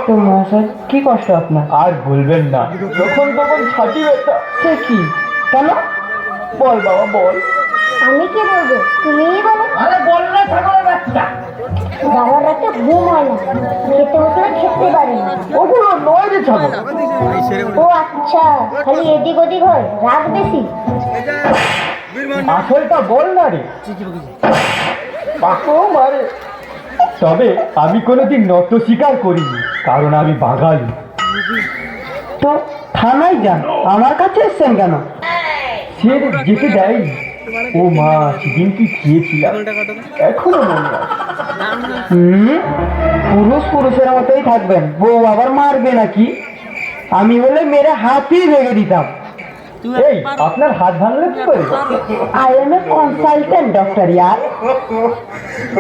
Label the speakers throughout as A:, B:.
A: তো মহাশয় কি কষ্ট আপনার?
B: আর বলবেন না, যখন তখন ছাতি ব্যথা।
A: সে কি? কেন?
B: বল বাবা বল।
C: আমি কি বলবো, তুমিই বলো।
B: আরে বল না ছাগলের বাচ্চা।
C: বাবার রাতে ঘুম হয় না, খেতে বসলে খেতে পারে না।
B: ওগুলো নয় রে ছাগল।
C: ও আচ্ছা, খালি এদিক ওদিক হয়, রাগ বেশি।
B: আসলটা বল না রে। পাকও মারে। তবে আমি কোনোদিন নত স্বীকার করিনি, কারণ আমি বাঙালি।
A: তো থানায় যান, আমার কাছে এসছেন কেন?
B: সে যেতে দেয়নি। ও মা, সেদিন কি খেয়েছিলাম এখনো মনে আছে।
A: পুরুষ পুরুষের মতোই থাকবেন, বউ আবার মারবে নাকি? আমি বলে মেরে হাতই ভেঙে দিতাম।
B: এই আপনার হাত ভাঙলে কি করে?
A: I am a consultant doctor ইয়ার।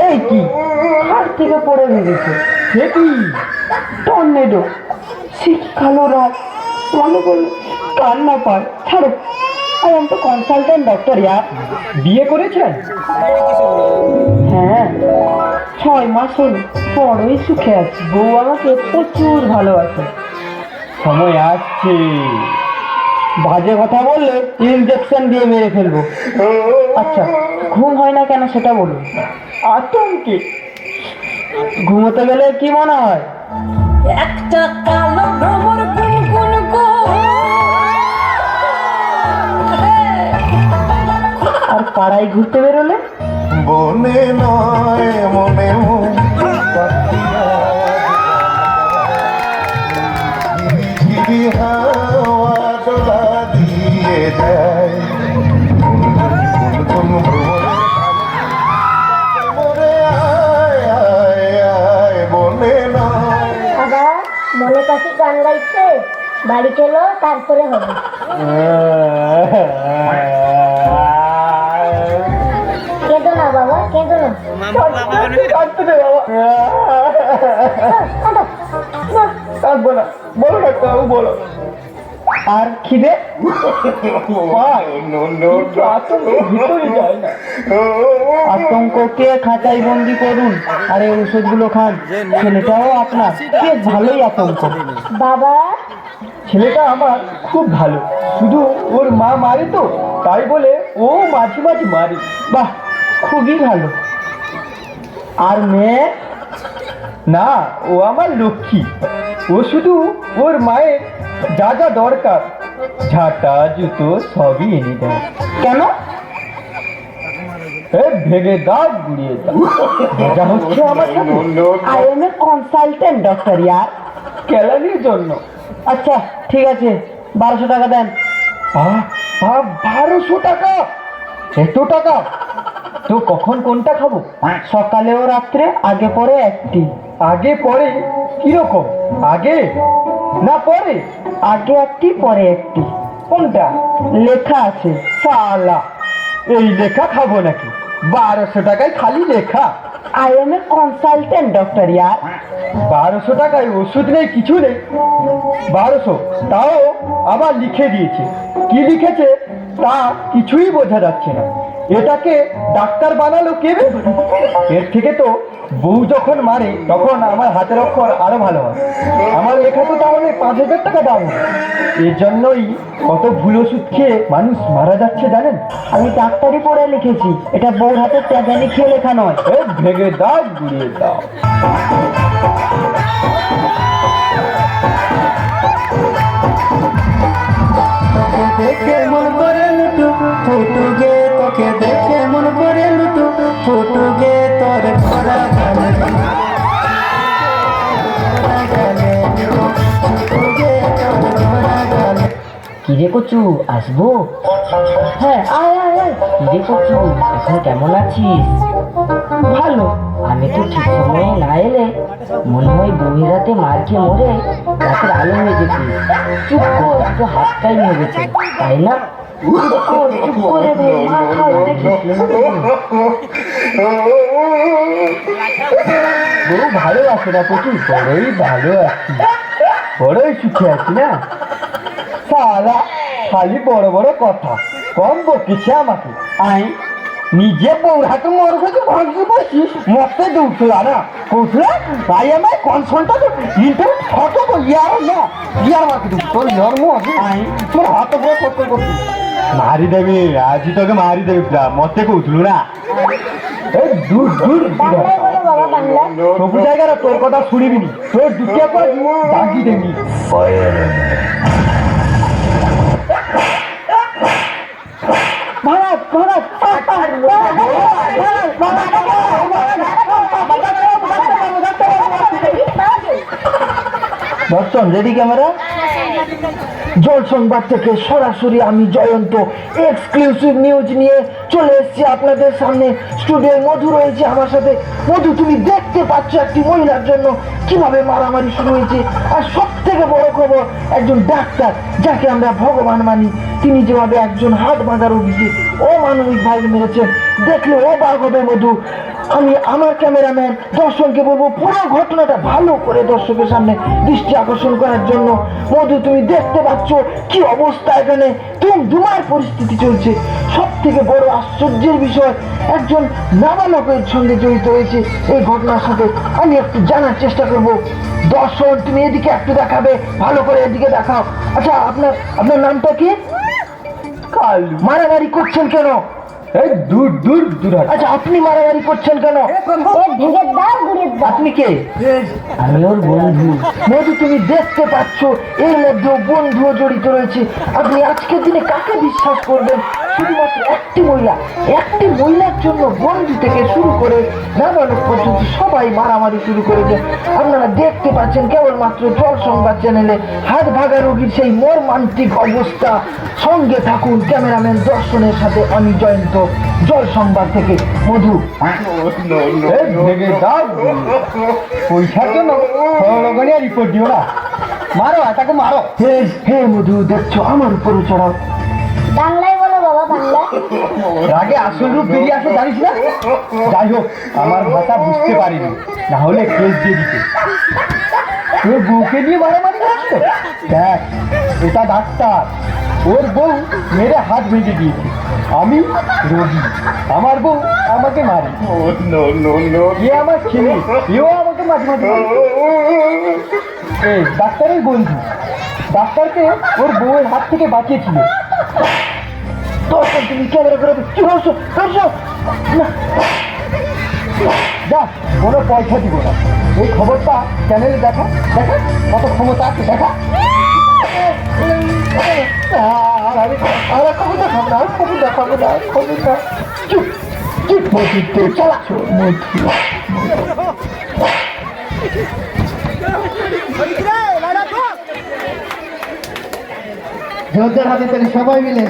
A: এই কি হাত থেকে পড়ে ভেঙেছে?
B: সে কি?
A: টর্নেডো। শিখালো রাত, মনে করলো কান্না পায়। ছাড়ো, আই এম তো কনসালটেন্ট ডক্টর ইয়ার।
B: বিয়ে করেছেন?
A: হ্যাঁ, 6 মাস হল, বড়ই সুখে আছি। বউ আমাকে প্রচুর ভালোবাসে।
B: সময় আসছে।
A: বাজে কথা বললে ইনজেকশন দিয়ে মেরে ফেলবো। আচ্ছা, ঘুম হয় না কেন সেটা বলুন।
B: আতঙ্কে।
A: ঘুমোতে গেলে কি মনে হয়?
D: একটা কালো ভ্রমর গুনগুন গো।
A: আর পাড়ায় ঘুরতে বেরোলে?
E: বনে নয় মনে হাওয়া দোলা দিয়ে যায়। বনে নয়।
C: দাদা, মনে কাছে গান গাইছে, বাড়ি চলো তারপরে হবে। কেঁদো না বাবা, কেঁদো না।
B: কাঁদতে দে বাবা। কাঁদবো না, বলো ডাক্তারবাবু বলো।
A: আর খিদে?
B: আতঙ্ক ভিতরে যায় না।
A: আতঙ্ককে খাঁচাই বন্দি করুন, আর এই ওষুধগুলো খান। ছেলেটাও আপনার বেশ ভালোই আতঙ্ক।
C: বাবা,
B: ছেলেটা আমার খুব ভালো, শুধু ওর মা মারে তো, তাই বলে ও মাঝে মাঝে মারে।
A: বাহ, খুবই ভালো। আর মেয়ে?
B: না, ও আমার লক্ষ্মী। ও শুধু ওর মায়ের যা যা দরকার, ঝাঁটা জুতো সবই এনে দেয়।
A: কেন?
B: ভেঙে দাগ গুড়িয়ে দাও। মজা হচ্ছে আমার সাথে?
A: I am a consultant doctor ইয়ার।
B: কেলানির জন্য।
A: আচ্ছা ঠিক আছে, 1200 টাকা দেন।
B: 1200 টাকা? এত টাকা? তো কখন কোনটা খাবো?
A: সকালে ও রাত্রে, আগে পরে একটি।
B: আগে পরে কিরকম? আগে না পরে?
A: আগে একটি পরে একটি।
B: কোনটা?
A: লেখা আছে।
B: শালা, এই লেখা খাবো নাকি? 1200 টাকায় খালি লেখা?
A: I am a consultant doctor ইয়ার।
B: 1200 টাকায় ওষুধ নেই, কিছু নেই। 1200, তাও আবার লিখে দিয়েছে। কি লিখেছে তা কিছুই বোঝা যাচ্ছে না। এটাকে ডাক্তার বানালো কে রে? এর থেকে তো বউ যখন মারে তখন আমার হাতের অক্ষর আরো ভালো হয়। আমার লেখা তো তাহলে 5000 টাকা দাম হয়। এর জন্যই কত ভুল ওষুধ খেয়ে মানুষ মারা যাচ্ছে জানেন?
A: আমি ডাক্তারি পড়ে লিখেছি, এটা বউর হাতে ট্যাগানি খেয়ে লেখা নয়।
B: ভেঙে দাও, গুড়িয়ে দাও।
A: দেখে মন করে লুটু ফুটু গে, তোকে দেখে মন করে লুটু ফুটু গে, তোর ঘোড়া গালে
D: কিরে কচু, আসবো?
A: হ্যাঁ, আয় আয় আয়।
D: কিরে কচু, এখন কেমন আছিস?
A: ভালো।
D: আমি তো ঠিক সময়ে না এলে মনে হয় বউয়ের রাতে মার খেয়ে মরে রাতের আলো হয়ে যেত। চুপ কর, তো হাতটাই নিয়ে গেছে, তাই না?
A: চুপ করে রে, মা খাও দেখি।
B: বউ ভালো আছে না প্রচুর? বড়ই ভালো আছি, বড়ই সুখে আছি না। শালা খালি বড় বড় কথা, কম বকিছে আমাকে।
A: আই
B: নিজে বউর হাতে মর কাছে ভাগি বসিস মরতে দৌড়ছিল না কৌশলে তাই আমার কনসনটা তো কিন্তু ফটো তো ইয়ার না ইয়ার মাকে দু তোর ইয়ার মো আই তোর হাতে বড় করতে করতে মারি দেবে আজ তোকে মারি দেবে পুরা মরতে কৌশল না এই দূর দূর
C: বাংলায় বলো বাবা বাংলা
B: সবু জায়গায় তোর কথা শুনিবি নি তোর দুটিয়া করে দাগি দেবি ভারত ভারত দর্শন রেডি ক্যামেরা জল সংবাদ থেকে সরাসরি আমি জয়ন্ত এক্সক্লুসিভ নিউজ নিয়ে চলে এসেছি আপনাদের সামনে। স্টুডিও মধু রয়েছে আমার সাথে। মধু, তুমি দেখতে পাচ্ছ একটি মহিলার জন্য কিভাবে মারামারি শুরু হয়েছে। আর সব থেকে বড় খবর, একজন ডাক্তার যাকে আমরা ভগবান মানি, তিনি যেভাবে একজন হাত ভাঙা রোগীকে অমানবিক ভাবে মেরেছেন, দেখলে অবাক হবে মধু। আমি আমার ক্যামেরাম্যান দর্শককে বলবো পুরো ঘটনাটা ভালো করে দর্শকের সামনে দৃষ্টি আকর্ষণ করার জন্য। মধু, তুমি দেখতে পাচ্ছ কি অবস্থা এখানে, দুমার পরিস্থিতি চলছে। সব থেকে বড় আশ্চর্যের বিষয়, একজন নাবালকের সঙ্গে জড়িত হয়েছে এই ঘটনার সাথে। আমি একটু জানার চেষ্টা করব। দর্শক, তুমি এদিকে একটু দেখাবে, ভালো করে এদিকে দেখাও। আচ্ছা, আপনার নামটা কি? কালু। মারামারি করছেন কেন? এই দূর দূর দূর। আচ্ছা, আপনি মারামারি করছেন কেন?
C: ভেঙে দাও গুড়িয়ে দাও
B: আপনি কে?
D: আমি ওর বন্ধু।
B: মধু, তুমি দেখতে পাচ্ছ এর মধ্যেও বন্ধুও জড়িত রয়েছে। আপনি আজকের দিনে কাকে বিশ্বাস করবেন? শুধুমাত্র একটি মহিলার জন্য বন্ধু থেকে শুরু করে নাবালক পর্যন্ত সবাই মারামারি শুরু করেছে। আপনারা দেখতে পাচ্ছেন কেবলমাত্র জল সংবাদ চ্যানেলে হাত ভাগা রোগীর সেই মর্মান্তিক অবস্থা। সঙ্গে থাকুন ক্যামেরাম্যান দর্শনের সাথে আমি জয়ন্ত, জল সংবাদ থেকে মধু। পয়সার জন্য রিপোর্ট দিও না, মারো এটাকে মারো। হে মধু, দেখছো আমার উপরে চড়াও।
C: বাংলায় বলো বাবা বাংলা
B: রাগে আসল রূপ বেরিয়ে আসে জানিস না? যাই হোক, আমার ভাষা বুঝতে পারিনি, না হলে কেস দিয়ে দিতে। তোর বউকে নিয়ে মারামারি করছো? দেখ, এটা ডাক্তার, ওর বউ মেরে হাত ভেঙে দিয়েছে। আমি রোগী, আমার বউ আমাকে মারে। এ আমার ছেলে, এও আমাকে মাঝে মাঝে মারে। এই ডাক্তারের বন্ধু, ডাক্তারকে ওর বউয়ের হাত থেকে বাঁচিয়েছিল। দর্শক, তুমি ক্যামেরা করে যা, কোনো পয়সা দিব না। এই খবরটা চ্যানেলে দেখা দেখা কত ক্ষমতা আছে দেখা। খবর দেখাবো না, খবর দেখাবো না, খবর না। চুপ চুপ মধু, চালাচ্ছো মধু।
A: জোরদার হাতে তালি, সবাই মিলে